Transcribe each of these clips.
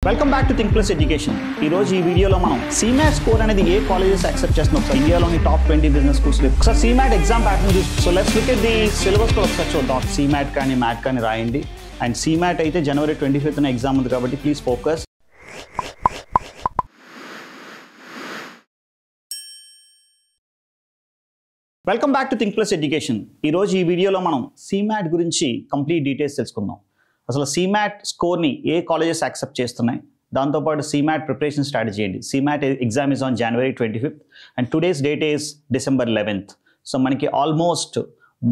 Welcome back to think plus education. ఈ రోజు ఈ వీడియోలో మనం CMAT స్కోర్ అనేది ఏ కాలేజెస్ యాక్సెప్ట్ చేస్తున్నాం ఒకసారి ఇండియాలోని టాప్ 20 బిజినెస్ స్కూల్స్ ఒకసారి CMAT ఎగ్జామ్ ప్యాటర్న్ చూసి so let's look at the syllabus కూడా ఒకసారి చూద్దాం. CMAT కానీ మ్యాట్ కానీ రాయండి. అండ్ CMAT అయితే January 25th ఎగ్జామ్ ఉంది కాబట్టి please focus. Welcome back to think plus education. ఈ రోజు ఈ వీడియోలో మనం CMAT గురించి కంప్లీట్ డీటెయిల్స్ తెలుసుకుందాం. అసలు CMAT స్కోర్ని ఏ కాలేజెస్ యాక్సెప్ట్ చేస్తున్నాయి, దాంతోపాటు CMAT ప్రిపరేషన్ స్ట్రాటజీ ఏంటి. CMAT exam is on January 25th and today's date is December 11th. So మనకి almost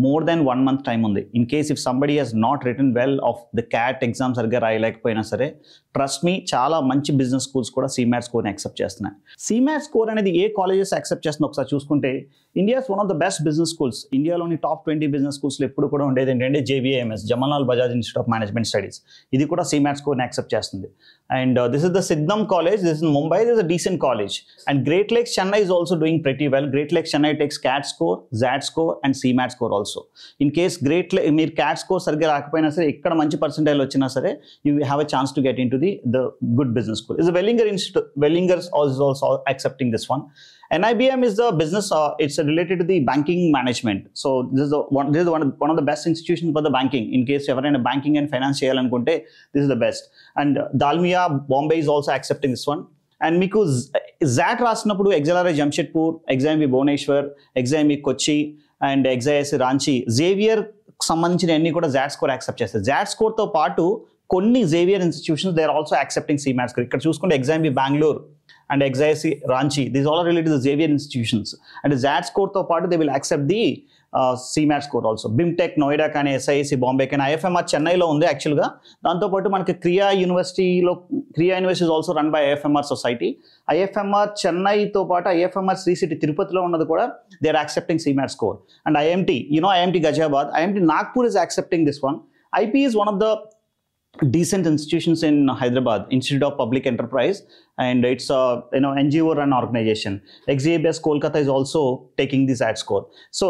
more than 1 month time ఉంది. In case if somebody he's not written well of the CAT exam సరిగ్గా రాయలేకపోయినా సరే trust me చాలా మంచి business schools కూడా CMAT స్కోర్ని accept చేస్తున్నాయి. CMAT స్కోర్ అనేది ఏ కాలేజెస్ యాక్సెప్ట్ చేస్తున్నా ఒకసారి చూసుకుంటే India's one of the best business schools. ఇండియాలోని టాప్ 20 బిజినెస్ స్కూల్స్లో ఎప్పుడు కూడా ఉండేది ఏంటంటే JBIMS, Jawaharlal Bajaj institute of management studies. ఇది కూడా CMAT స్కోర్ని యాక్సెప్ట్ చేస్తుంది. అండ్ దిస్ ఇస్ ద సిద్ధం college, this is Mumbai, this is a decent college. And great lakes Chennai is also doing pretty well. Great Lakes Chennai takes CAT score, ZAT score and CMAT score also. In case మీరు CAT score సరిగ్గా రాకపోయినా సరే ఇక్కడ మంచి percentile వచ్చినా సరే you have a chance to get into the good business school. Is a Wellinger Institute. Wellinger is also accepting this one. NIBM is the business, it's related to the banking management. So this is one of the best institutions for the banking. In case ఎవరైనా banking and finance చేయాలనుకుంటే this is the best. And Dalmia Bombay is also accepting this one. And మీకు ZAT రాసినప్పుడు XLRI Jamshedpur, XIMB Bhubaneswar, XIMB Kochi and XIS Ranchi, Xavier సంబంధించిన అన్ని కూడా ZAT score accept చేస్తారు. ZAT స్కోర్తో పాటు కొన్ని Xavier institutions they are also accepting CMAT score. ఇక్కడ చూసుకుంటే XIMB Bengaluru and XIS Ranchi, these all are related to Xavier institutions. And ZAT స్కోర్తో పాటు they will accept the CMAT score also. BIMTECH Noida కానీ, SISC Bombay కానీ, IFMR చెన్నైలో ఉంది యాక్చువల్గా. దాంతోపాటు మనకి Krea university is also run by IFMR society. IFMR చెన్నైతో పాటు IFMR శ్రీ సిటీ తిరుపతిలో ఉన్నది కూడా they are accepting CMAT score. And IMT, IMT Ghaziabad, IMT Nagpur is accepting this one. IP is one of the decent institutions in Hyderabad, Institute of Public Enterprise, and it's a NGO run organization. XABS Kolkata is also taking this ZAT score. So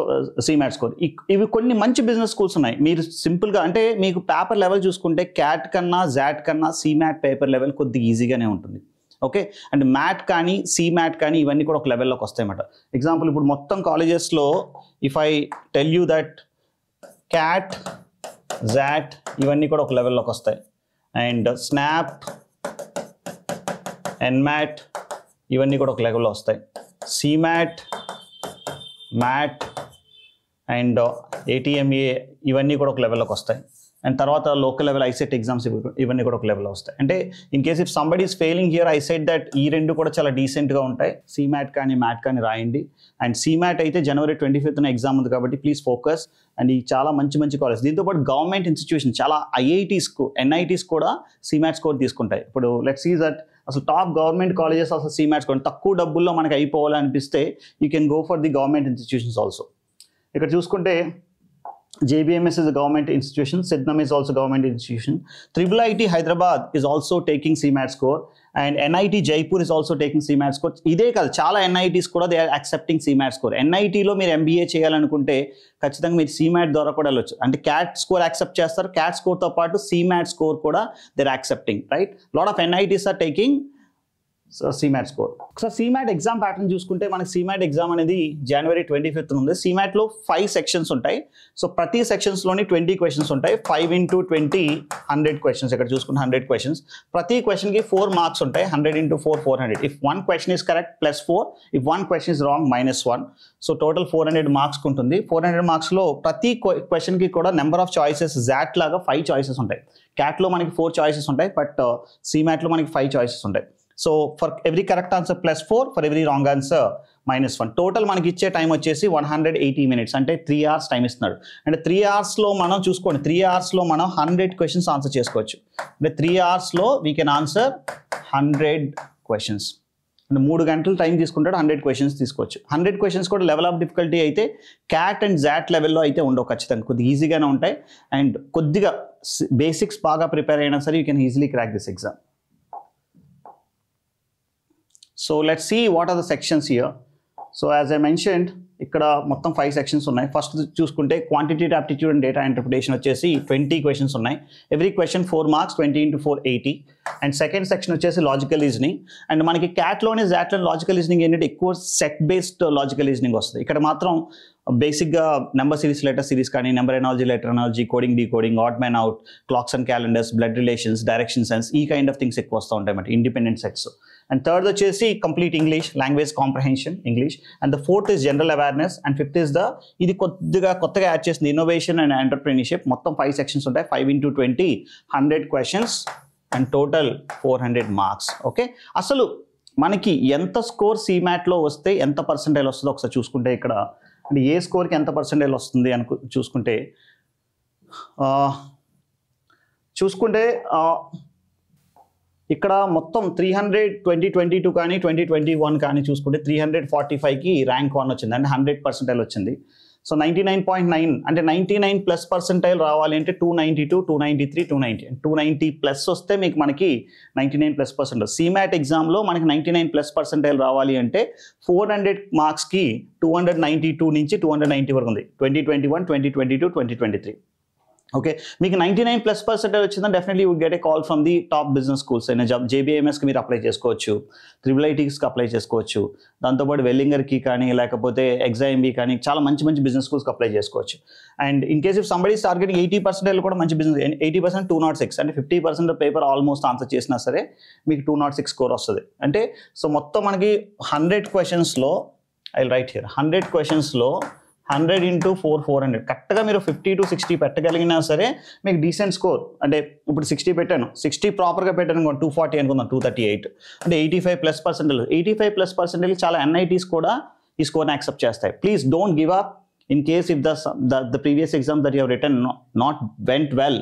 CMAT score. ఇవి కొన్ని మంచి business schools ఉన్నాయి. మీరు సింపుల్గా అంటే మీకు paper level చూసుకుంటే CAT కన్నా ZAT కన్నా CMAT పేపర్ లెవెల్ కొద్దిగా ఈజీగానే ఉంటుంది. ఓకే, అండ్ మ్యాట్ కానీ CMAT కానీ ఇవన్నీ కూడా ఒక లెవెల్లోకి వస్తాయన్నమాట. ఎగ్జాంపుల్ ఇప్పుడు మొత్తం కాలేజెస్లో if I tell you that CAT, ZAT ఇవన్నీ కూడా ఒక లెవెల్లోకి వస్తాయి. అండ్ స్నాప్, NMAT ఇవన్నీ కూడా ఒక లెవెల్లో వస్తాయి. CMAT, MAT అండ్ ATMA ఇవన్నీ కూడా ఒక లెవెల్లోకి వస్తాయి. అండ్ తర్వాత లోకల్ లెవెల్ ICET ఎగ్జామ్స్ ఇవన్నీ కూడా ఒక లెవెల్లో వస్తాయి. అంటే in case if somebody is failing here I said that ఈ రెండు కూడా చాలా డీసెంట్గా ఉంటాయి. CMAT కానీ మ్యాట్ కానీ రాయండి. అండ్ CMAT అయితే January 25th ఎగ్జామ్ ఉంది కాబట్టి ప్లీజ్ ఫోకస్. అండ్ ఈ చాలా మంచి కాలేజ్. దీంతోపాటు గవర్నమెంట్ ఇన్స్టిట్యూషన్ చాలా IITs, NITs కూడా CMAT స్కోర్ తీసుకుంటాయి. ఇప్పుడు లెట్స్ సీ దట్ అసలు టాప్ గవర్నమెంట్ కాలేజెస్ అసలు CMAT స్కోర్ తక్కువ డబ్బుల్లో మనకి అయిపోవాలనిపిస్తే you can go for the government institutions also. ఇక్కడ చూసుకుంటే JBMS is a government institution. Siddham is also government institution. IIIT Hyderabad is also taking CMAT score. And NIT Jaipur is also taking CMAT score. ఇదే కాదు చాలా NITs కూడా they are accepting CMAT score. NITలో మీరు MBA చేయాలనుకుంటే ఖచ్చితంగా మీరు CMAT ద్వారా కూడా వెళ్ళొచ్చు. అంటే CAT స్కోర్ యాక్సెప్ట్ చేస్తారు. CAT స్కోర్తో పాటు CMAT స్కోర్ కూడా they are accepting, right? Lot of NITs are taking CMAT score. ఒకసారి CMAT ఎగ్జామ్ ప్యాటర్న్ చూసుకుంటే మనకి CMAT ఎగ్జామ్ అనేది January 25th ఉంది. CMATలో 5 సెక్షన్స్ ఉంటాయి. సో ప్రతి సెక్షన్స్లోని 20 క్వశ్చన్స్ ఉంటాయి. 5 into 20 100 క్వశ్చన్స్. ఇక్కడ చూసుకుంటే 100 క్వశ్చన్స్. ప్రతి క్వశ్చన్కి 4 మార్క్స్ ఉంటాయి. 100 into 4 400. If 1 question is correct +4, if 1 question is wrong -1. So total 400 marks ఉంటుంది. 400 మార్క్స్లో ప్రతి క్వశ్చన్కి కూడా నెంబర్ ఆఫ్ చాయిసెస్ ZAT లాగా 5 చాయిసెస్ ఉంటాయి. CATలో మనకి 4 చాయిసెస్ ఉంటాయి, బట్ CMATలో మనకి 5 చాయిసెస్ ఉంటాయి. So for every correct answer +4, for every wrong answer -1. Total మనకి ఇచ్చే టైం వచ్చేసి 180 minutes, అంటే 3 hours టైం ఇస్తున్నాడు. అంటే 3 hoursలో మనం చూసుకోండి, 3 hoursలో మనం 100 క్వశ్చన్స్ ఆన్సర్ చేసుకోవచ్చు. అంటే 3 hoursలో వీ కెన్ ఆన్సర్ 100 క్వశ్చన్స్. అంటే 3 గంటలు టైం తీసుకుంటాడు, 100 క్వశ్చన్స్ తీసుకోవచ్చు. 100 క్వశ్చన్స్ కూడా లెవెల్ ఆఫ్ డిఫికల్టీ అయితే CAT అండ్ ZAT లెవెల్లో అయితే ఉండవు ఖచ్చితంగా, కొద్దిగా ఈజీగానే ఉంటాయి. అండ్ కొద్దిగా బేసిక్స్ బాగా ప్రిపేర్ అయినా సరే you can easily crack this exam. So let's see what are the sections here. So as I mentioned, ఇక్కడ మొత్తం 5 సెక్షన్స్ ఉన్నాయి. ఫస్ట్ చూసుకుంటే quantitative aptitude and data interpretation వచ్చేసి 20 క్వశ్చన్స్ ఉన్నాయి. Every question 4 marks, 20 into 4 80. And second section వచ్చేసి logical reasoning. And మనకి క్యాట్లోనే జాట్లో logical reasoning ఏంటంటే ఎక్కువ సెట్ బేస్డ్ లాజికల్ రీజనింగ్ వస్తుంది. ఇక్కడ మాత్రం బేసిక్గా నెంబర్ సిరీస్, లెటర్ సిరీస్ కానీ, number analogy, letter analogy, coding, decoding, odd man out, clocks and calendars, blood relations, direction sense, ఈ కైండ్ ఆఫ్ థింగ్స్ ఎక్కువ వస్తూ ఉంటాయి అన్నమాట, ఇండిపెండెంట్ సెట్స్. అండ్ థర్డ్ వచ్చేసి complete English, language comprehension English. And the fourth is general awareness. And fifth is ఇది కొత్తగా add చేసింది innovation and entrepreneurship. మొత్తం 5 సెక్షన్స్ ఉంటాయి. 5 into 20, 100 questions and total 400 marks. Okay, అసలు మనకి ఎంత స్కోర్ సీమాట్లో వస్తే ఎంత పర్సెంటేజ్ వస్తుందో ఒకసారి చూసుకుంటే, ఇక్కడ అంటే ఏ స్కోర్కి ఎంత పర్సెంటేజ్ వస్తుంది అని చూసుకుంటే ఇక్కడ మొత్తం 300 2022 కానీ 2021 కానీ చూసుకుంటే 345కి ర్యాంక్ 1 వచ్చింది, అంటే 100% వచ్చింది. సో 99.9 అంటే 99+% రావాలి అంటే 292, 293, 290, 290+ వస్తే మనకి 99+%. సీమాట్ ఎగ్జామ్లో మనకి 99+% రావాలి అంటే 400 మార్క్స్కి 292 నుంచి 290 వరకు ఉంది. 2021, 2022, 2023. ఓకే, మీకు 99+% వచ్చిందని definitely would get a call from the top business schools. అయినా JBMSకి మీరు అప్లై చేసుకోవచ్చు, IIITస్కి అప్లై చేసుకోవచ్చు, దాంతోపాటు వెల్లింగర్కి కానీ లేకపోతే XIMB కానీ చాలా మంచి బిజినెస్ స్కూల్స్కి అప్లై చేసుకోవచ్చు. And in case if somebody targeting 80% కూడా మంచి బిజినెస్, 80% 206 అంటే 50% పేపర్ ఆల్మోస్ట్ ఆన్సర్ చేసినా సరే మీకు 206 స్కోర్ వస్తుంది. అంటే సో మొత్తం మనకి 100 క్వశ్చన్స్లో ఐ విల్ రైట్ హియర్ 100 క్వశ్చన్స్లో 100 into 400 కరెక్ట్గా మీరు 50 to 60 పెట్టగలిగినా సరే మీకు డీసెంట్ స్కోర్. అంటే ఇప్పుడు 60 పెట్టాను, 60 ప్రాపర్గా పెట్టాను, 240 అనుకుందాం, 238 అంటే 85+%. 85+% చాలా NITs కూడా ఈ స్కోర్ని యాక్సెప్ట్ చేస్తాయి. Please don't give up. In case if the previous exam that you have written not went well,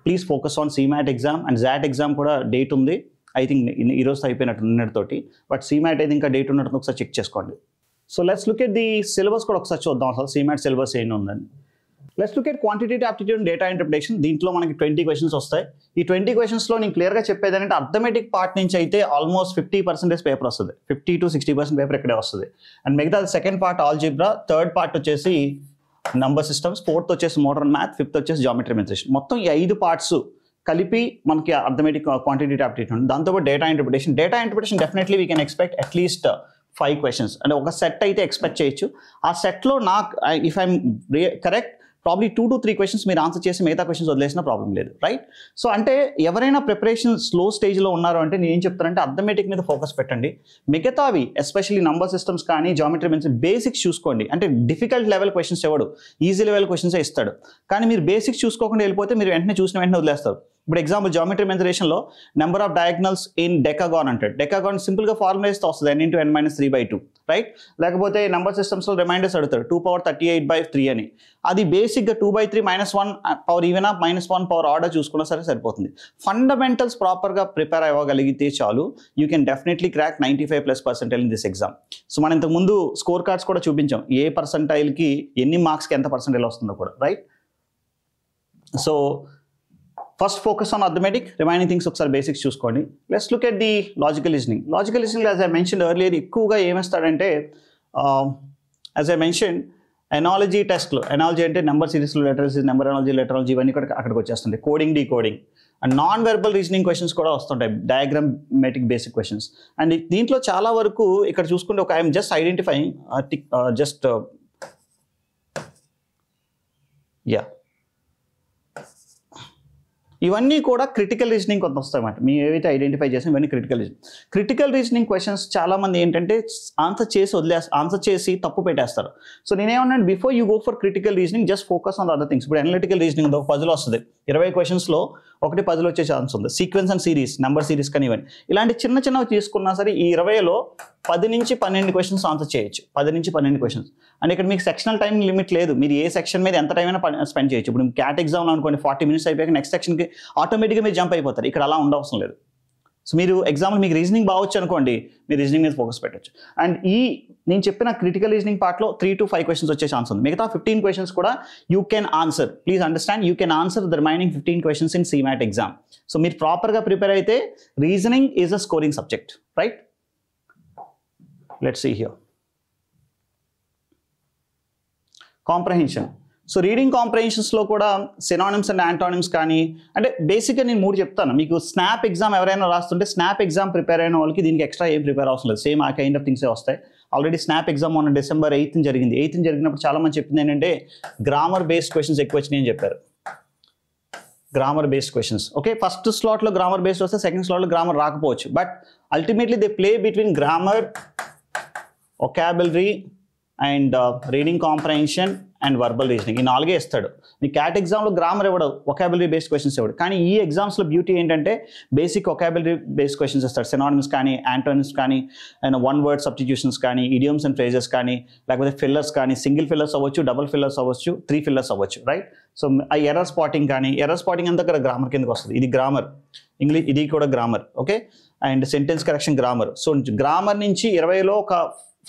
please focus on CMAT exam. And ZAT exam కూడా డేట్ ఉంది, ఐ థింక్ ఈరోజు అయిపోయినట్టు నిన్నటితోటి. బట్ CMAT అయితే ఇంకా date ఉన్నట్టు ఒకసారి check చేసుకోండి. So let's look at the syllabus కూడా ఒకసారి చూద్దాం, అసలు CMAT సిలబస్ ఏంటి ఉందని. Let's look at quantitative aptitude and data interpretation. దీంట్లో మనకి 20 క్వశ్చన్స్ వస్తాయి. ఈ 20 క్వశ్చన్స్లో నేను క్లియర్గా చెప్పేది అంటే అర్థమెటిక్ పార్ట్ నుంచి అయితే ఆల్మోస్ట్ 50% పేపర్ వస్తుంది, 50 to 60% పేపర్ ఇక్కడే వస్తుంది. అండ్ మిగతా second part algebra, third part వచ్చేసి నంబర్ సిస్టమ్స్, ఫోర్త్ వచ్చేసి మోడర్న్ మ్యాథ్, ఫిఫ్త్ వచ్చేసి జామెట్రీ మెథడ్స్. మొత్తం ఈ 5 పార్ట్స్ కలిపి మనకి అర్థమెటిక్ క్వాంటిటేటివ్ ఆప్టిట్యూడ్, దాంతోపాటు data interpretation definitely we can expect at least 5 questions. అంటే ఒక సెట్ అయితే ఎక్స్పెక్ట్ చేయొచ్చు. ఆ సెట్లో నాకు if I'm correct probably 2 to 3 questions మీరు ఆన్సర్ చేసి మిగతా క్వశ్చన్స్ వదిలేసిన ప్రాబ్లం లేదు, రైట్? సో అంటే ఎవరైనా ప్రిపరేషన్ స్లో స్టేజ్లో ఉన్నారు అంటే నేను ఏం చెప్తానంటే అర్థమెటిక్ మీద ఫోకస్ పెట్టండి. మిగతావి ఎస్పెషల్లీ నంబర్ సిస్టమ్స్ కానీ జామెట్రీ మెథడ్స్ బేసిక్స్ చూసుకోండి. అంటే డిఫికల్ట్ లెవెల్ క్వశ్చన్స్ ఎవడు, ఈజీ లెవెల్ క్వశ్చన్సే ఇస్తాడు. కానీ మీరు బేసిక్స్ చూసుకోకుండా వెళ్ళిపోతే మీరు చూసిన వెంటనే వదిలేస్తారు. ఇప్పుడు ఎగ్జాంపుల్ జామెట్రీ మెథడేషన్లో number of diagonals in decagon అంటాడు. డెకాగాన్ సింపుల్గా ఫార్ములా ఇస్తే వస్తుంది n into n minus 3/2, right? లేకపోతే నెంబర్ సిస్టమ్స్లో రిమైండర్స్ అడుగుతాడు 2 power 38/3 అని. అది బేసిక్గా 2/3 -1 power even of -1 power order చూసుకున్నా సరే సరిపోతుంది. ఫండమెంటల్స్ ప్రాపర్గా ప్రిపేర్ అవ్వగలిగితే చాలు, you can definitely crack 95+% in this exam. So మనం ఇంతకుముందు స్కోర్ కార్డ్స్ కూడా చూపించాం, ఏ పర్సంటైల్కి ఎన్ని మార్క్స్కి ఎంత పర్సంటైల్ వస్తుందో కూడా, right? So first focus on arithmetic, remaining things ఒకసారి బేసిక్స్ చూసుకోండి. Let's look at the logical reasoning. Logical reasoning as I mention earlier ఎక్కువగా ఏమేస్తాడంటే యాజ్ ఐ మెన్షన్ ఎనాలజీ టెస్ట్లో, ఎనాలజీ అంటే నెంబర్ సిరీస్లో లెటర్స్, నెంబర్ ఎనాలజీ, లెటరాలజీ ఇవన్నీ కూడా అక్కడికి వచ్చేస్తుంది. Coding, decoding and non verbal reasoning questions కూడా వస్తుంటాయి, డయాగ్రామెటిక్ బేసిక్ క్వశ్చన్స్. అండ్ దీంట్లో చాలా వరకు ఇక్కడ చూసుకుంటే ఒక ఐఎమ్ జస్ట్ ఐడెంటిఫైయింగ్ ఇవన్నీ కూడా క్రిటికల్ రీజనింగ్ కొంత వస్తాయి అన్నమాట. మేము ఏవైతే ఐడెంటిఫై చేసాం ఇవన్నీ క్రిటికల్ రీజనింగ్ క్వశ్చన్స్ చాలామంది ఏంటంటే ఆన్సర్ చేసి తప్పు పెట్టేస్తారు. సో నేనేమన్నాను, before you go for critical reasoning just focus on the other things. ఇప్పుడు అనలిటికల్ రీజనింగ్ ఉంది, ఒక పజిల్ వస్తుంది, 20 క్వశ్చన్స్లో ఒకటి పజిల్ వచ్చే ఛాన్స్ ఉంది. Sequence and series, number series కానీ ఇవన్నీ ఇలాంటి చిన్నవి తీసుకున్నా సరే ఈ 20లో 10 నుంచి 12 క్వశ్చన్స్ ఆన్సర్ చేయొచ్చు. 10 నుంచి 12 క్వశ్చన్స్. అండ్ ఇక్కడ మీకు సెక్షనల్ టైం లిమిట్ లేదు, మీరు ఏ సెక్షన్ మీద ఎంత టైం అయినా స్పెండ్ చేయొచ్చు. ఇప్పుడు క్యాట్ ఎగ్జామ్లో అనుకోండి 40 minutes అయిపోయాక నెక్స్ట్ సెక్షన్కి ఆటోమేటిక్గా మీరు జంప్ అయిపోతారు. ఇక్కడ అలా ఉండవసరం లేదు. సో మీరు ఎగ్జాంపుల్ మీకు రీజనింగ్ బాగొచ్చు అనుకోండి, మీరు రీజనింగ్ మీద ఫోకస్ పెట్టచ్చు. అండ్ నేను చెప్పిన క్రిటికల్ రీజనింగ్ పార్ట్లో 3 to 5 క్వశ్చన్స్ వచ్చే ఛాన్స్ ఉంది. మిగతా 15 క్వశ్చన్స్ కూడా you can answer. Please understand, you can answer the remaining 15 questions in CMAT exam. So మీరు ప్రాపర్గా ప్రిపేర్ అయితే reasoning is a scoring subject, right? Let's see here. Comprehension. So reading కాంప్రహెన్షన్స్లో కూడా synonyms and antonyms కానీ, అంటే బేసిక్గా నేను 3 చెప్తాను. మీకు స్నాప్ ఎగ్జామ్ ఎవరైనా రాస్తుంటే స్నాప్ ఎగ్జామ్ ప్రిపేర్ అయిన వాళ్ళకి దీనికి ఎక్స్ట్రా ఏం ప్రిపేర్ అవసరం లేదు. సేమ్ ఆ కైండ్ ఆఫ్ థింగ్సే వస్తాయి. ఆల్రెడీ స్నాప్ ఎగ్జామ్ మొన్న December 8th జరిగింది. 8th జరిగినప్పుడు చాలా మంది చెప్పింది ఏంటంటే గ్రామర్ బేస్డ్ క్వశ్చన్స్ ఎక్కువ వచ్చినాయి అని చెప్పారు. Grammar based questions. Okay, first స్లాట్లో గ్రామర్ బేస్డ్ వస్తే సెకండ్ స్లాట్లో గ్రామర్ రాకపోవచ్చు. But ultimately they play between grammar, vocabulary and reading comprehension and verbal reasoning. ఈ 4 ఇస్తాడు. మీ క్యాట్ ఎగ్జామ్లో గ్రామర్ ఇవ్వడు, వొకాబులరీ బేస్డ్ క్వశ్చన్స్ ఇవ్వడు. కానీ ఈ ఎగ్జామ్స్లో బ్యూటీ ఏంటంటే బేసిక్ వొకాబులరీ బేస్డ్ క్వశ్చన్స్ ఇస్తాడు. సినానిమ్స్ కానీ, యాంటోనిమ్స్ కానీ, అండ్ 1 word సబ్స్టిట్యూషన్స్ కానీ, ఇడియమ్స్ అండ్ ఫ్రేజెస్ కానీ, లేకపోతే ఫిల్లర్స్ కానీ, సింగిల్ ఫిల్లర్స్ అవ్వచ్చు, డబుల్ ఫిల్లర్స్ అవ్వచ్చు, 3 fillers అవ్వచ్చు, రైట్? సో ఆ ఎర్రర్ స్పాటింగ్ కానీ, ఎర్రర్ స్పాటింగ్ అంతా ఇక్కడ గ్రామర్ కిందకి వస్తుంది. ఇది గ్రామర్, ఇంగ్లీష్ ఇది కూడా grammar. Okay, and sentence correction grammar. So grammar నుంచి 20లో ఒక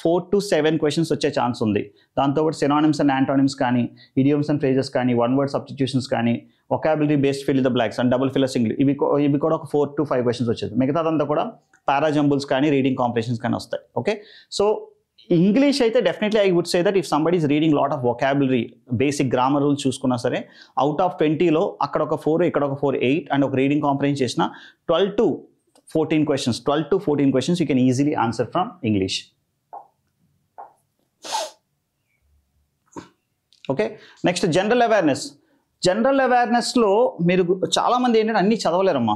4 to 7 questions వచ్చే ఛాన్స్ ఉంది. దాంతోపాటు సినానిమ్స్ అండ్ యాంటానిమ్స్ కానీ, ఇడియమ్స్ అండ్ ఫ్రేజెస్ కానీ, 1 word సబ్స్టిట్యూషన్స్ కానీ, vocabulary based fill the blanks and double fillers English, ఇవి కూడా ఒక 4 to 5 questions వచ్చేది. మిగతాదంతా కూడా పారాజంబుల్స్ కానీ, రీడింగ్ కాంప్రహెన్షన్స్ కానీ వస్తాయి. ఓకే, సో ఇంగ్లీష్ అయితే definitely I would say that if somebody is reading lot of vocabulary, basic grammar rules చూసుకున్నా సరే, అవుట్ ఆఫ్ 20లో అక్కడ ఒక 4, ఇక్కడ ఒక 4, 8 అండ్ ఒక రీడింగ్ కాంప్రహెన్షన్ చేసిన 12 to 14 questions you can easily answer from English. Okay, next general అవేర్నెస్లో మీరు చాలామంది ఏంటంటే అన్నీ చదవలేరమ్మా.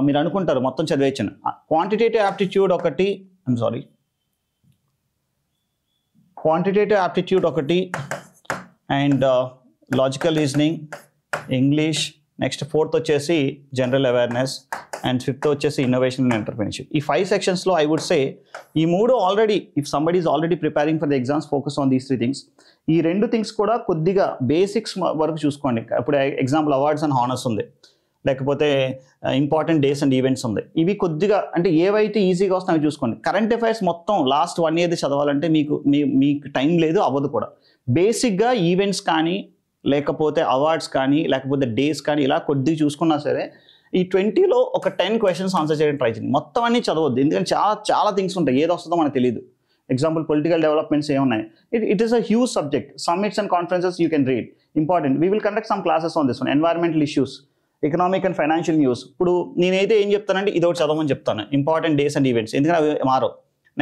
మీరు అనుకుంటారు మొత్తం చదివేయచ్చని. క్వాంటిటేటివ్ యాప్టిట్యూడ్ ఒకటి and logical reasoning, English, next 4th వచ్చేసి జనరల్ అవేర్నెస్ అండ్ 5th వచ్చేసి ఇన్నోవేషన్ అండ్ ఎంటర్‌ప్రెన్యూర్‌షిప్. ఈ 5 sectionsలో ఐ వుడ్ సే ఈ 3 already if somebody is already preparing for the exams, focus on these 3 things. ఈ 2 things కూడా కొద్దిగా basics వరకు చూసుకోండి. ఇప్పుడు ఎగ్జాంపుల్ అవార్డ్స్ అండ్ హానర్స్ ఉంది, లేకపోతే ఇంపార్టెంట్ డేస్ అండ్ ఈవెంట్స్ ఉంది. ఇవి కొద్దిగా అంటే ఏవైతే ఈజీగా వస్తాయో చూసుకోండి. కరెంట్ అఫైర్స్ మొత్తం లాస్ట్ 1 year చదవాలంటే మీకు టైం లేదు, అవ్వదు కూడా. బేసిక్గా ఈవెంట్స్ కానీ, లేకపోతే అవార్డ్స్ కానీ, లేకపోతే డేస్ కానీ ఇలా కొద్దిగా చూసుకున్నా సరే ఈ 20లో ఒక 10 questions ఆన్సర్ చేయడానికి ట్రై చేయండి. మొత్తం అన్నీ చదవద్దు, ఎందుకంటే చాలా థింగ్స్ ఉంటాయి, ఏది వస్తుందో మనకు తెలియదు. ఎగ్జాంపుల్ పొలిటికల్ డెవలప్మెంట్స్ ఏమున్నాయి, it is a huge subject. Summits and conferences you can read, important. We will conduct some classes on this one. Environmental issues, economic and financial news. ఇప్పుడు నేనైతే ఏం చెప్తానంటే ఇది ఒకటి చదవమని చెప్తాను, ఇంపార్టెంట్ డేస్ అండ్ ఈవెంట్స్, ఎందుకంటే అవి మారవు.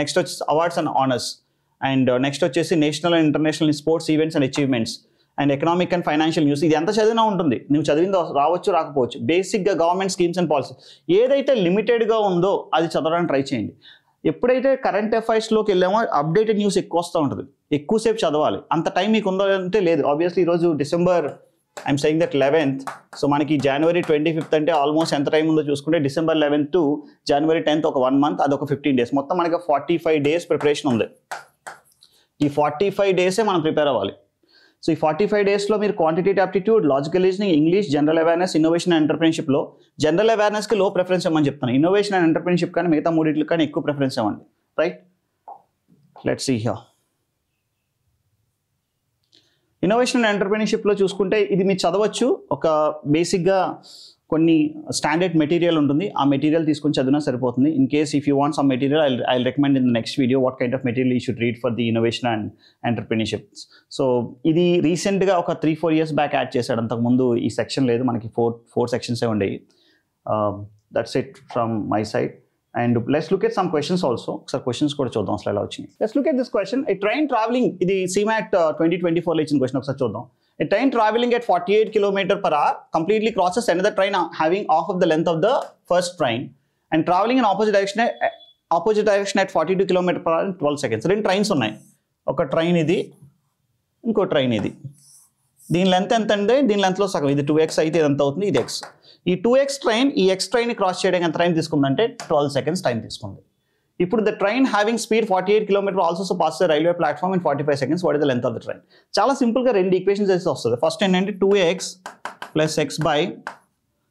నెక్స్ట్ వచ్చి awards and honours, and next వచ్చేసి national and international sports events and achievements, and economic and financial news. ఇది ఎంత చదివినా ఉంటుంది, నువ్వు చదివింది రావచ్చు రాకపోవచ్చు. బేసిక్గా గవర్నమెంట్ స్కీమ్స్ అండ్ పాలసీ ఏదైతే లిమిటెడ్గా ఉందో అది చదవడానికి ట్రై చేయండి. ఎప్పుడైతే కరెంట్ అఫైర్స్లోకి వెళ్ళామో అప్డేటెడ్ న్యూస్ ఎక్కువ వస్తూ ఉంటుంది, ఎక్కువసేపు చదవాలి. అంత టైం మీకు ఉందో అంటే లేదు. ఆబ్వియస్లీ ఈరోజు December, I'm saying that 11th. So మనకి January 25th అంటే ఆల్మోస్ట్ ఎంత టైం ఉందో చూసుకుంటే December 11th to January 10th ఒక 1 month, అదొక 15 days, మొత్తం మనకి 45 days ప్రిపరేషన్ ఉంది. ఈ 45 days మనం ప్రిపేర్ అవ్వాలి. సో ఈ 45 daysలో మీరు quantitative aptitude, logical reasoning, English, general awareness, innovation and ఎంటర్‌ప్రెన్యూర్‌షిప్లో జనరల్ అవేర్నెస్కి లో ప్రిఫరెన్స్ ఇవ్వమని చెప్తాను. ఇన్నోవేషన్ అండ్ ఎంటర్‌ప్రెన్యూర్‌షిప్ కానీ మిగతా 3 కానీ ఎక్కువ ప్రిఫరెన్స్ ఇవ్వండి, right? Let's see here. Innovation and ఎంటర్‌ప్రెన్యూర్‌షిప్లో చూసుకుంటే ఇది మీరు చదవచ్చు. ఒక బేసిక్గా కొన్ని స్టాండర్డ్ మెటీరియల్ ఉంటుంది, ఆ మెటీరియల్ తీసుకొని చదివినా సరిపోతుంది. In case if you want some material I recommend in the next video what kind of material you should read for the innovation and entrepreneurship. So ఇది రీసెంట్గా ఒక 3-4 years బ్యాక్ యాడ్ చేశాడు. అంతకుముందు ఈ సెక్షన్ లేదు, మనకి 4 sections ఉండేవి. That's it from my side. And let's look at some questions also. ఒకసారి క్వశ్చన్స్ కూడా చూద్దాం అసలు ఎలా వచ్చింది. Let's look at this question. A train travelling, ఇది CMAT 2024లో ఇచ్చిన క్వశ్చన్, ఒకసారి చూద్దాం. A train traveling at 48 km/h completely crosses another train having half of the length of the first train and traveling in opposite direction at 42 km/h in 12 seconds. 2 trains ఉన్నాయి, ఒక train ఇది, ఇంకో train ఇది. దీని length ఎంత అంటే దీని లెంత్లో సగం, ఇది 2x అయితే ఇది ఎంత అవుతుంది, ఇది x. ఈ 2x ట్రైన్ ఈ x ట్రైన్ని క్రాస్ చేయడానికి ఎంత టైం తీసుకుందంటే 12 seconds టైం తీసుకుంది. ఇప్పుడు the train having speed 48 km also pass the railway platform in 45 seconds. What is the length of the train? చాలా సింపుల్గా 2 ఈక్వేషన్స్ వేసి వస్తుంది. ఫస్ట్ ఏంటంటే 2x + x బై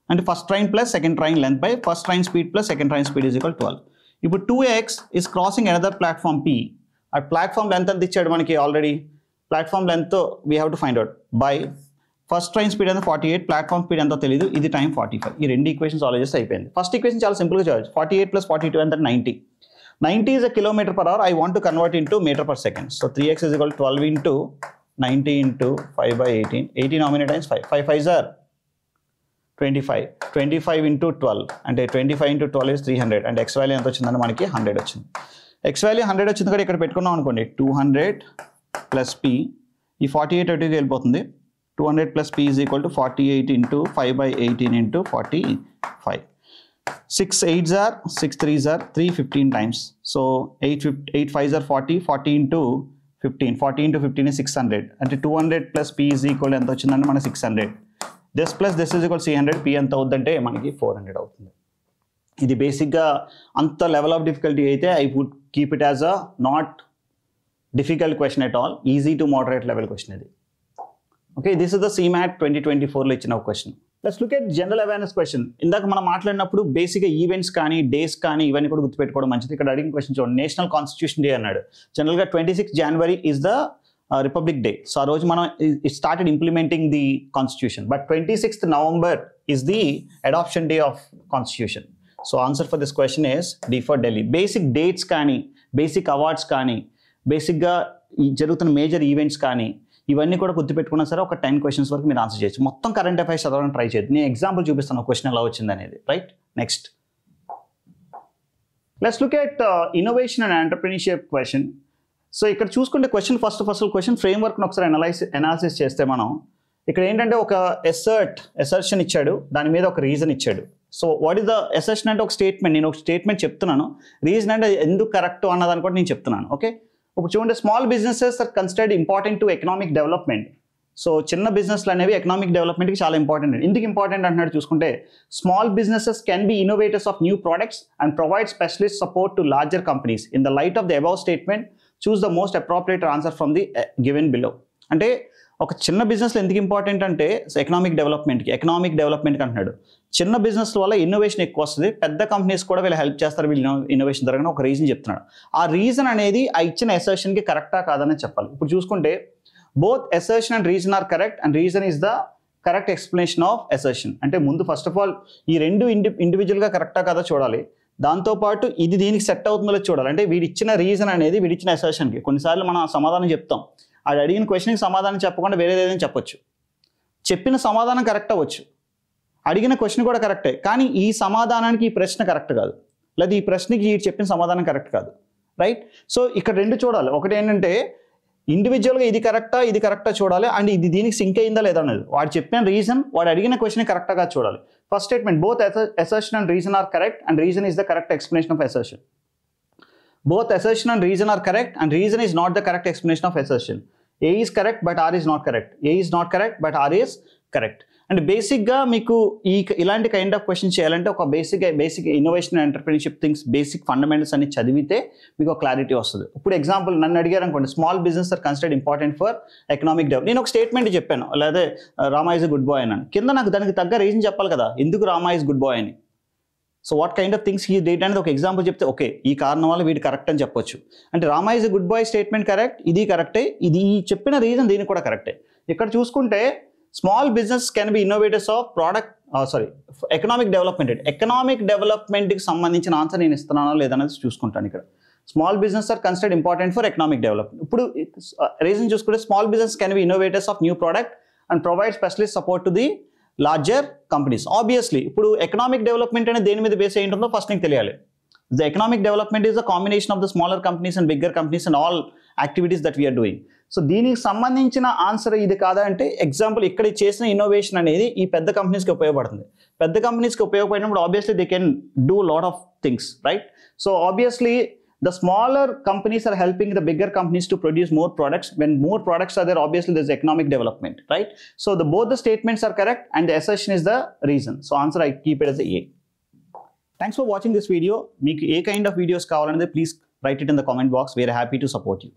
అంటే first train plus second train length by first train speed plus second train speed is equal 12. ఇప్పుడు 2x is crossing another platform P. ఆ platform length ఎంత ఇచ్చాడు మనకి already? Platform length we have to find out by first train speed ఎంత 48, platform speed ఎంతో తెలియదు, ఇది time 45. ఈ 2 ఈక్వేషన్స్ సాల్వ్ చేస్తే అయిపోయింది. ఫస్ట్ ఈక్వేషన్ చాలా సింపుల్గా చేయవచ్చు. 48 + 42 ఎంత 90. 90 is a km/h. I want to convert into meter per second. So 3x is equal to 12 into 90 into 5 by 18. 18 how many times? 5. 5 5s are 25. 25 into 12. అంటే 25 into 12 is 300. అంటే x value ఎంత వచ్చిందంటే మనకి 100 వచ్చింది. x వాల్యూ 100 వచ్చింది కూడా ఇక్కడ పెట్టుకున్నాం అనుకోండి. 200 plus p. ఈ 48 అటుకి వెళ్ళిపోతుంది. 200 plus p is equal to 48 into 5 by 18 into 45. 6 8s are 6 3s are 315 times. So 8 5s are 40. 40 into 15. 40 into 15 is 600. అంటే 200 plus p is equal ఎంత వచ్చిందంటే మనకి 600. This plus this is equal to 300. p ఎంత అవుతుందంటే మనకి 400 అవుతుంది. ఇది బేసిక్గా అంత లెవెల్ ఆఫ్ డిఫికల్టీ అయితే I would keep it as a not difficult question at all, easy to moderate level question ఇది. Okay, this is the CMAT 2024లో ఇచ్చిన ఒక question. Let's look at general awareness question. ఇందాక మనం మాట్లాడినప్పుడు బేసిక్గా events కానీ డేస్ కానీ ఇవన్నీ కూడా గుర్తుపెట్టుకోవడం మంచిది. ఇక్కడ అడిగిన క్వశ్చన్ చూడండి, నేషనల్ కాన్స్టిట్యూషన్ డే అన్నాడు. జనరల్గా 26 January is the republic day. So ఆ రోజు మనం it started implementing the constitution. But 26th November is the adoption day of constitution. So answer for this question is D for Delhi. Basic dates కానీ basic awards కానీ బేసిక్గా జరుగుతున్న major events కానీ ఇవన్నీ కూడా గుర్తుపెట్టుకున్నా సరే ఒక 10 questions వరకు మీరు ఆన్సర్ చేయొచ్చు. మొత్తం కరెంట్ అఫైర్స్ చదవడానికి ట్రై చేయొద్దు. నేను ఎగ్జాంపుల్ చూపిస్తాను క్వశ్చన్ ఎలా వచ్చింది అనేది. Right, next let's look at innovation and entrepreneurship question. So ఇక్కడ చూసుకుంటే క్వశ్చన్ ఫస్ట్ క్వశ్చన్ ఫ్రేమ్వర్క్ను ఒకసారి అనాలిసిస్ చేస్తే మనం ఇక్కడ ఏంటంటే ఒక ఎసర్షన్ ఇచ్చాడు, దాని మీద ఒక రీజన్ ఇచ్చాడు. So what is the assertion అంటే ఒక స్టేట్మెంట్, నేను ఒక స్టేట్మెంట్ చెప్తున్నాను, రీజన్ అంటే ఎందుకు కరెక్ట్ అన్నదాన్ని కూడా నేను చెప్తున్నాను. ఓకే, ఇప్పుడు చూడండి, small businesses are considered important to economic development. So చిన్న బిజినెస్లు అనేవి ఎకనామిక్ డెవలప్మెంట్కి చాలా ఇంపార్టెంట్. ఎందుకు ఇంపార్టెంట్ అంటున్నాడు చూసుకుంటే, small businesses can be innovators of new products and provide specialist support to larger companies. In the light of the above statement choose the most appropriate answer from the given below. అంటే ఒక చిన్న బిజినెస్లో ఎందుకు important అంటే economic డెవలప్మెంట్కి అంటున్నాడు. చిన్న business వల్ల ఇన్నోవేషన్ ఎక్కువ వస్తుంది, పెద్ద కంపెనీస్ కూడా వీళ్ళు హెల్ప్ చేస్తారు వీళ్ళు ఇన్నోవేషన్ జరగని ఒక రీజన్ చెప్తున్నాడు. ఆ రీజన్ అనేది ఆ ఇచ్చిన ఎసర్షన్కి కరెక్టా కాదని చెప్పాలి. ఇప్పుడు చూసుకుంటే both assertion and reason are correct and reason is the correct explanation of assertion. అంటే ముందు ఫస్ట్ ఆఫ్ ఆల్ ఈ రెండు ఇండివిజువల్గా కరెక్టా కాదా చూడాలి, దాంతోపాటు ఇది దీనికి సెట్ అవుతుందో చూడాలి. అంటే వీడి ఇచ్చిన రీజన్ అనేది వీడిచ్చిన ఎసర్షన్కి. కొన్నిసార్లు మనం సమాధానం చెప్తాం, అది అడిగిన క్వశ్చన్కి సమాధానం చెప్పకుండా వేరేది ఏదైనా చెప్పొచ్చు. చెప్పిన సమాధానం కరెక్ట్ అవ్వచ్చు, అడిగిన క్వశ్చన్ కూడా కరెక్టే, కానీ ఈ సమాధానానికి ఈ ప్రశ్న కరెక్ట్ కాదు, లేదా ఈ ప్రశ్నకి ఈ చెప్పిన సమాధానం కరెక్ట్ కాదు. రైట్, సో ఇక్కడ రెండు చూడాలి. ఒకటి ఏంటంటే ఇండివిజువల్గా ఇది కరెక్టా చూడాలి, అండ్ ఇది దీనికి సింక్ అయిందా లేదా అనేది. వాడు చెప్పిన రీజన్ వాడు అడిగిన క్వశ్చన్ కరెక్ట్గా చూడాలి. First statement both assertion and reason are correct and reason is the correct explanation of assertion. Both assertion and reason are correct and reason is not the correct explanation of assertion. A is correct but R is not correct. A is not correct but R is correct. And బేసిక్గా మీకు ఇలాంటి kind of question చేయాలంటే ఒక basic innovation and entrepreneurship things basic fundamentals అన్ని చదివితే మీకు clarity వస్తుంది. ఇప్పుడు ఎగ్జాంపుల్ నన్ను అడిగారు అనుకోండి, small business are considered important for economic develop. నేను ఒక స్టేట్మెంట్ చెప్పాను, లేదా రామా ఇస్ గుడ్ బాయ్ అని. కింద నాకు దానికి తగ్గ రీజన్ చెప్పాలి కదా, ఎందుకు రామా ఇస్ గుడ్ బాయ్ అని. So what kind of things he date అనేది ఒక ఎగ్జాంపుల్ చెప్తే ఓకే ఈ కారణం వల్ల వీడు కరెక్ట్ అని చెప్పొచ్చు. అంటే Rama is a good boy statement correct, ఇది కరెక్టే, ఇది చెప్పిన రీజన్ దీనికి కూడా కరెక్టే. ఇక్కడ చూసుకుంటే small business can be innovators of economic డెవలప్మెంట్కి సంబంధించిన ఆన్సర్ నేను ఇస్తున్నానో లేదనేది చూసుకుంటాను. ఇక్కడ small business are considered important for economic development. ఇప్పుడు రీజన్ చూసుకుంటే small business can be innovators of new product and provide specialist support to the larger companies. Obviously ఇప్పుడు economic development అనేది దేని మీద బేస్ అయి ఉంటుందో ఫస్ట్ నీకు తెలియాలి. The economic development is the combination of the smaller companies and bigger companies and all activities that we are doing. So దీనికి సంబంధించిన ఆన్సర్ ఇది కాదా అంటే ఎగ్జాంపుల్ ఇక్కడ చేసిన ఇన్నోవేషన్ అనేది ఈ పెద్ద కంపెనీస్కి ఉపయోగపడుతుంది. పెద్ద కంపెనీస్కి ఉపయోగపడినప్పుడు obviously they can do lot of things, right? So obviously the smaller companies are helping the bigger companies to produce more products. When more products are there, obviously there's economic development, right? So both the statements are correct and the assertion is the reason. So answer I keep it as a A. Thanks for watching this video. Meeku A kind of videos కావాలనేది please write it in the comment box. We are happy to support you.